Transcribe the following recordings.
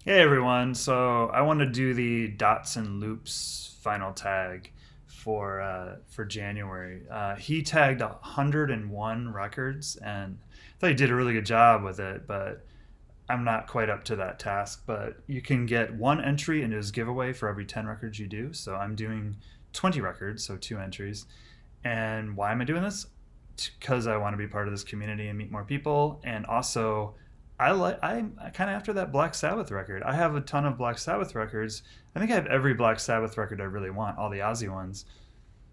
Hey everyone, so I want to do the dots and loops final tag for January. He tagged 101 records, and I thought he did a really good job with it, but I'm not quite up to that task. But you can get one entry into his giveaway for every 10 records you do. So I'm doing 20 records, so two entries. And why am I doing this? Because I want to be part of this community and meet more people, and also I'm kind of after that Black Sabbath record. I have a ton of Black Sabbath records. I think I have every Black Sabbath record I really want, all the Ozzy ones.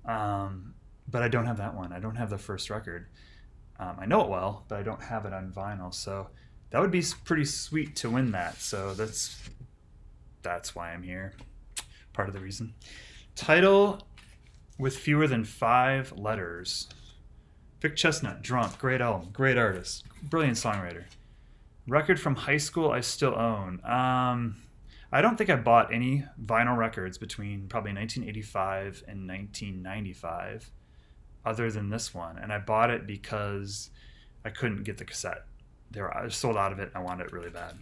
But I don't have that one. I don't have the first record. I know it well, but I don't have it on vinyl. So that would be pretty sweet to win that. So that's why I'm here. Part of the reason. Title with fewer than 5 letters. Vic Chestnut, Drunk, great album, great artist, brilliant songwriter. Record from high school I still own. I don't think I bought any vinyl records between probably 1985 and 1995 other than this one. And I bought it because I couldn't get the cassette. I was sold out of it and I wanted it really bad.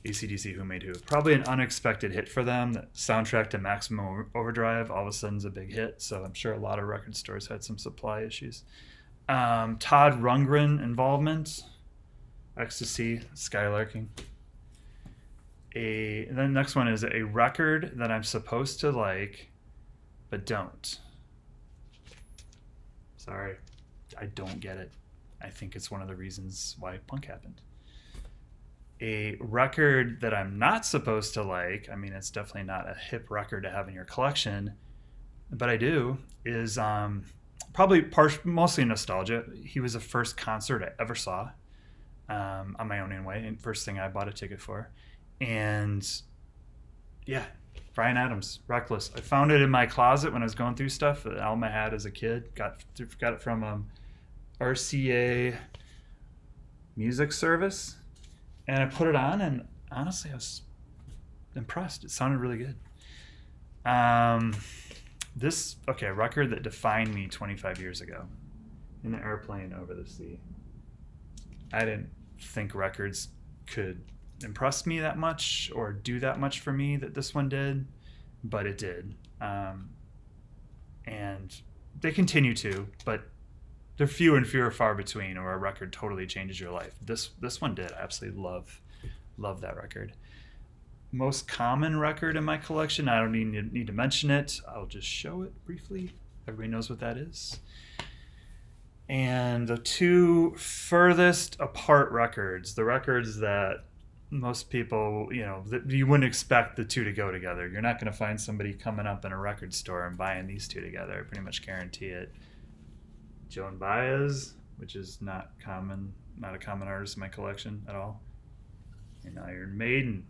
AC/DC, Who Made Who. Probably an unexpected hit for them. That soundtrack to Maximum Overdrive all of a sudden's a big hit, so I'm sure a lot of record stores had some supply issues. Todd Rundgren involvement. Ecstasy, Skylarking. And then the next one is a record that I'm supposed to like, but don't. Sorry, I don't get it. I think it's one of the reasons why punk happened. A record that I'm not supposed to like, I mean, it's definitely not a hip record to have in your collection, but I do, is probably mostly nostalgia. He was the first concert I ever saw on my own anyway, and first thing I bought a ticket for. And yeah, Bryan Adams, Reckless. I found it in my closet when I was going through stuff, an album I had as a kid. Got it from RCA Music Service. And I put it on, and honestly, I was impressed. It sounded really good. Record that defined me 25 years ago in an airplane over the sea. I didn't think records could impress me that much or do that much for me that this one did, but it did. And they continue to, but they're few and far between, or a record totally changes your life. This one did. I absolutely love that record. Most common record in my collection. I don't need to mention it. I'll just show it briefly. Everybody knows what that is. And the two furthest apart records, the records that most people, that you wouldn't expect the two to go together. You're not going to find somebody coming up in a record store and buying these two together. I pretty much guarantee it. Joan Baez, which is not a common artist in my collection at all. And Iron Maiden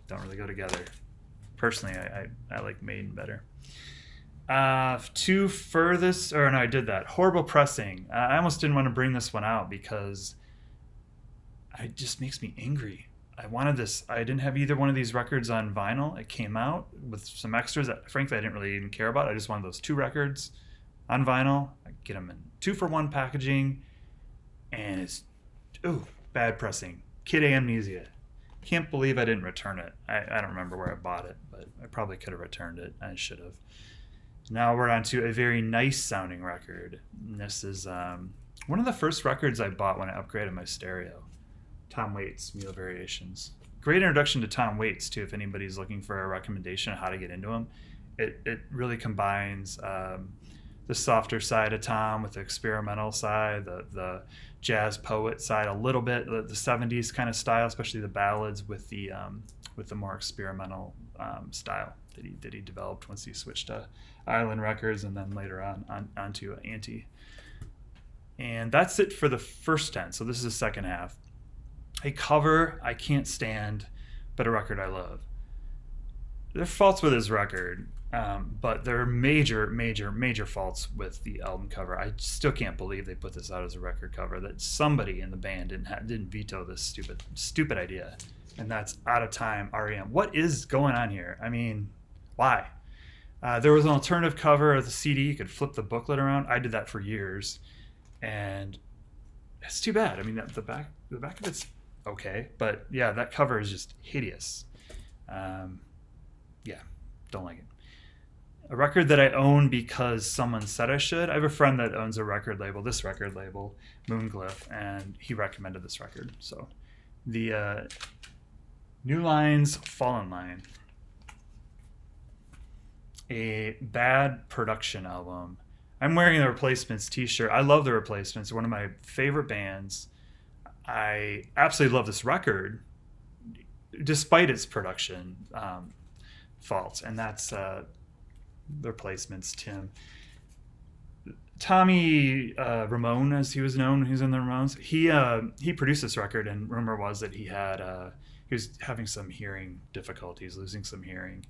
don't really go together. Personally, I like Maiden better. Two furthest, or no, I did that. Horrible Pressing. I almost didn't want to bring this one out because it just makes me angry. I wanted this. I didn't have either one of these records on vinyl. It came out with some extras that, frankly, I didn't really even care about. I just wanted those two records on vinyl. I get them in 2-for-1 packaging, and it's bad pressing. Kid Amnesia. Can't believe I didn't return it. I don't remember where I bought it, but I probably could have returned it. I should have. Now we're on to a very nice sounding record. And this is one of the first records I bought when I upgraded my stereo. Tom Waits, Mule Variations. Great introduction to Tom Waits, too, if anybody's looking for a recommendation on how to get into him. It really combines the softer side of Tom with the experimental side, the jazz poet side a little bit, the 70s kind of style, especially the ballads with the more experimental style that he developed once he switched to Island Records and then later onto Anti. And that's it for the first 10. So this is the second half. A cover I can't stand, but a record I love. There are faults with his record, but there are major faults with the album cover. I still can't believe they put this out as a record cover. That somebody in the band didn't veto this stupid idea, and that's Out of Time. R.E.M. What is going on here? I mean, why? There was an alternative cover of the CD. You could flip the booklet around. I did that for years, and it's too bad. I mean, the back of it's okay. But yeah, that cover is just hideous. Um, yeah, don't like it. A record that I own because someone said I should. I have a friend that owns a record label, this record label, Moonglyph, and he recommended this record. So the New Lines Fall in Line, a bad production album. I'm wearing the Replacements t-shirt. I love the Replacements. They're one of my favorite bands. I absolutely love this record, despite its production faults, and that's the Replacements. Tommy Ramone, as he was known, who's in the Ramones. He produced this record, and rumor was that he was having some hearing difficulties, losing some hearing,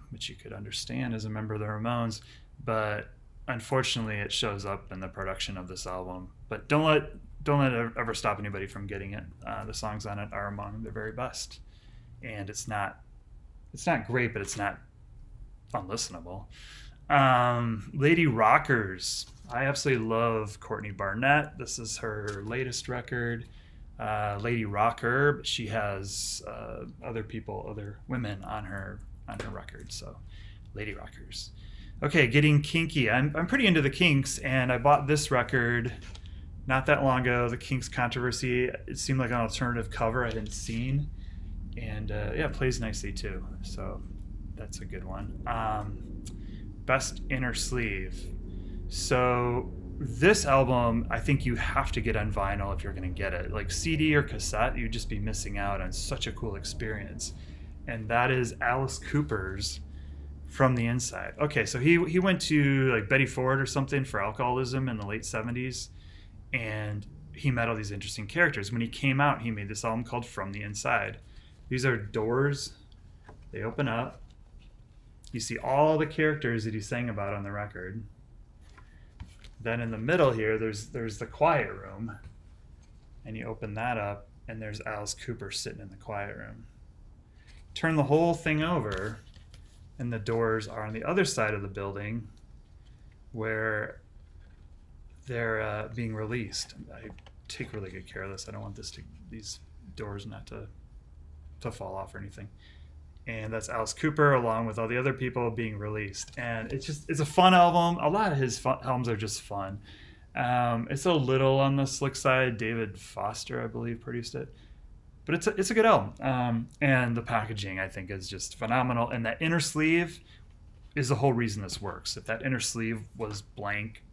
which you could understand as a member of the Ramones. But unfortunately, it shows up in the production of this album. But don't let it ever stop anybody from getting it. The songs on it are among their very best, and it's not great, but it's not unlistenable. Lady Rockers. I absolutely love Courtney Barnett. This is her latest record. Lady Rocker, but she has other women on her record. So, Lady Rockers. Okay, getting kinky. I'm pretty into the Kinks, and I bought this record not that long ago. The Kinks Controversy. It seemed like an alternative cover I hadn't seen, and it plays nicely too. So that's a good one. Best Inner Sleeve. So this album, I think you have to get on vinyl if you're going to get it. Like CD or cassette, you'd just be missing out on such a cool experience. And that is Alice Cooper's From the Inside. Okay, so he went to like Betty Ford or something for alcoholism in the late 70s, and he met all these interesting characters. When he came out, he made this album called From the Inside. These are doors. They open up. You see all the characters that he sang about on the record. Then in the middle here, there's the quiet room, and you open that up, and there's Alice Cooper sitting in the quiet room. Turn the whole thing over, and the doors are on the other side of the building, where they're being released. I take really good care of this. I don't want these doors not to fall off or anything. And that's Alice Cooper along with all the other people being released. And it's a fun album. A lot of his albums are just fun. It's a little on the slick side. David Foster, I believe, produced it. But it's a good album. And the packaging, I think, is just phenomenal. And that inner sleeve is the whole reason this works. If that inner sleeve was blank,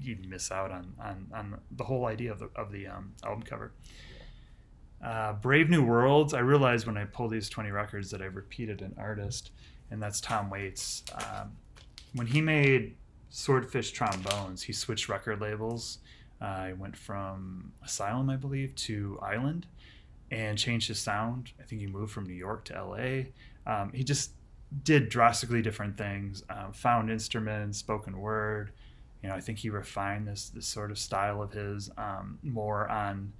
you'd miss out on the whole idea of the album cover. Brave New Worlds. I realized when I pulled these 20 records that I've repeated an artist, and that's Tom Waits. When he made Swordfish Trombones, he switched record labels. He went from Asylum, I believe, to Island, and changed his sound. I think he moved from New York to LA. He just did drastically different things. Found instruments, spoken word. I think he refined this sort of style of his more on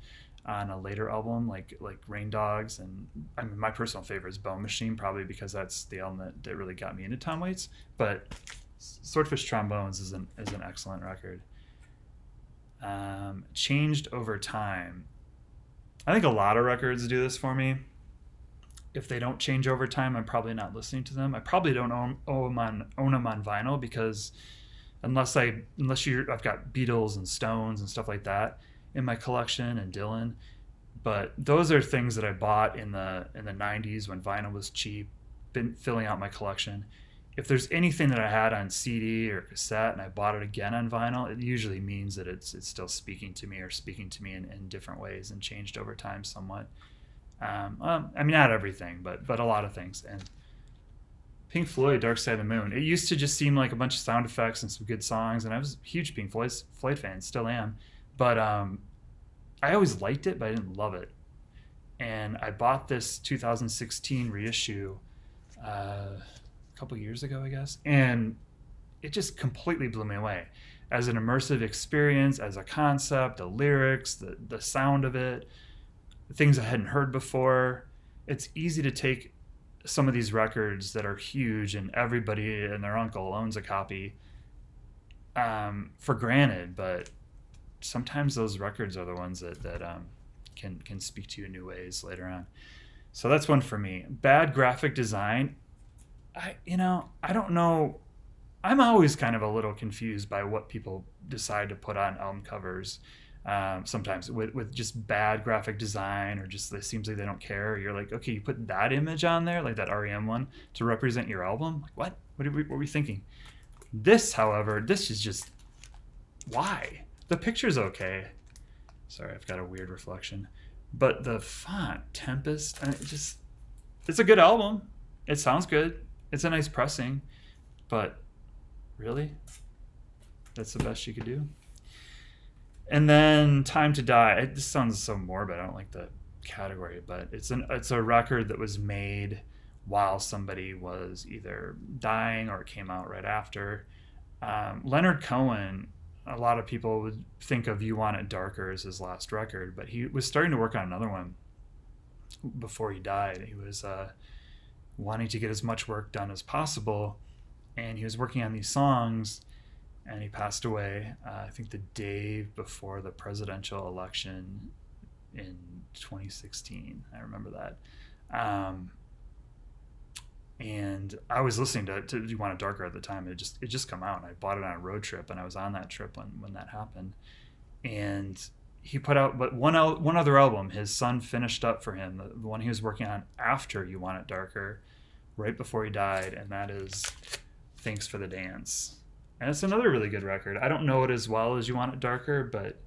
a later album like Rain Dogs, and I mean my personal favorite is Bone Machine, probably because that's the album that really got me into Tom Waits. But Swordfish Trombones is an excellent record. Changed Over Time. I think a lot of records do this for me. If they don't change over time, I'm probably not listening to them. I probably don't own them on vinyl, because unless I've got Beatles and Stones and stuff like that in my collection, and Dylan. But those are things that I bought in the 90s when vinyl was cheap, been filling out my collection. If there's anything that I had on CD or cassette and I bought it again on vinyl, it usually means that it's still speaking to me, or speaking to me in different ways and changed over time somewhat. I mean, not everything, but a lot of things. And Pink Floyd, Dark Side of the Moon. It used to just seem like a bunch of sound effects and some good songs, and I was a huge Pink Floyd fan, still am. But I always liked it, but I didn't love it. And I bought this 2016 reissue a couple years ago, I guess, and it just completely blew me away. As an immersive experience, as a concept, the lyrics, the sound of it, things I hadn't heard before. It's easy to take some of these records that are huge and everybody and their uncle owns a copy for granted, but sometimes those records are the ones that can speak to you in new ways later on. So that's one for me. Bad graphic design. I don't know. I'm always kind of a little confused by what people decide to put on album covers. Sometimes with just bad graphic design, or just it seems like they don't care. You're like, okay, you put that image on there, like that R.E.M one, to represent your album. Like, what? What are we thinking? This, however, this is just why the picture's okay. Sorry, I've got a weird reflection, but the font Tempest, it's a good album. It sounds good. It's a nice pressing, but really, that's the best you could do. And then Time to Die. This sounds so morbid. I don't like the category, but it's a record that was made while somebody was either dying or it came out right after. Leonard Cohen, a lot of people would think of You Want It Darker as his last record, but he was starting to work on another one before he died. He was wanting to get as much work done as possible, and he was working on these songs, and he passed away, I think the day before the presidential election in 2016. I remember that. And I was listening to You Want It Darker at the time. It just come out, and I bought it on a road trip, and I was on that trip when that happened. And he put out but one other album. His son finished up for him, the one he was working on after You Want It Darker, right before he died, and that is Thanks for the Dance. And it's another really good record. I don't know it as well as You Want It Darker, but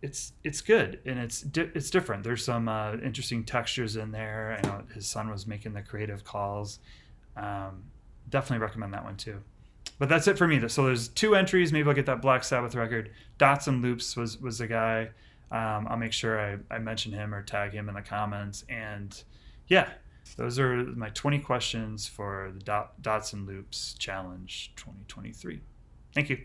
it's good, and it's different. There's some interesting textures in there. I know his son was making the creative calls. Definitely recommend that one too. But that's it for me. So there's 2 entries. Maybe I'll get that Black Sabbath record. Dots and Loops was the guy. I'll make sure I mention him or tag him in the comments. And yeah, those are my 20 questions for the Dots and Loops Challenge 2023. Thank you.